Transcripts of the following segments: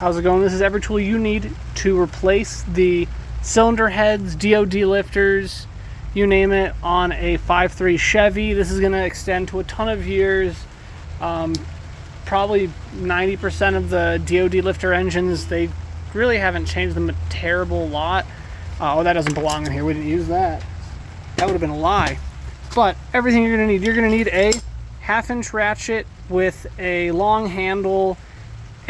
How's it going? This is every tool you need to replace the cylinder heads, DoD lifters, you name it, on a 5.3 Chevy. This is going to extend to a ton of years. Probably 90% of the DoD lifter engines, they really haven't changed them a terrible lot. Oh, that doesn't belong in here. We didn't use that. That would have been a lie. But everything you're going to need a 1/2-inch ratchet with a long handle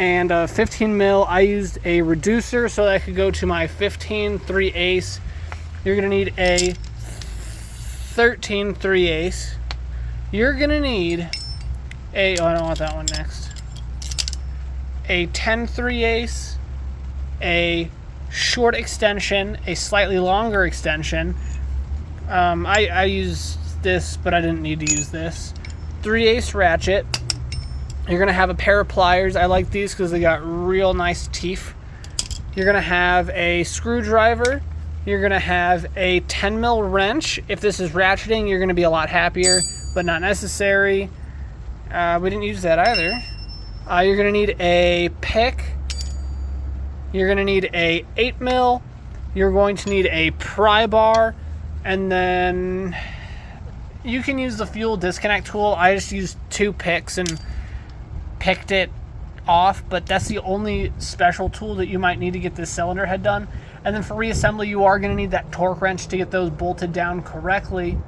and a 15 mil. I used a reducer so that I could go to my 15 3/8. You're gonna need a 13 3/8. You're gonna need a, oh, I don't want that one next. A 10 3/8, a short extension, a slightly longer extension. I used this, but I didn't need to use this. 3/8 ratchet. You're going to have a pair of pliers. I like these because they got real nice teeth. You're going to have a screwdriver. You're going to have a 10 mil wrench. If this is ratcheting, you're going to be a lot happier, but not necessary. We didn't use that either. You're going to need a pick. You're going to need a 8 mil. You're going to need a pry bar. And then you can use the fuel disconnect tool. I just used 2 picks and picked it off, but that's the only special tool that you might need to get this cylinder head done. And then for reassembly, you are going to need that torque wrench to get those bolted down correctly.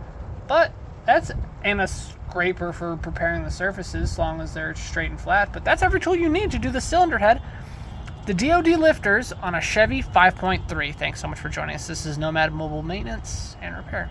But that's, and a scraper for preparing the surfaces as long as they're straight and flat. But that's every tool you need to do the cylinder head. The DoD lifters on a Chevy 5.3. Thanks so much for joining us. This is Nomad Mobile Maintenance and Repair.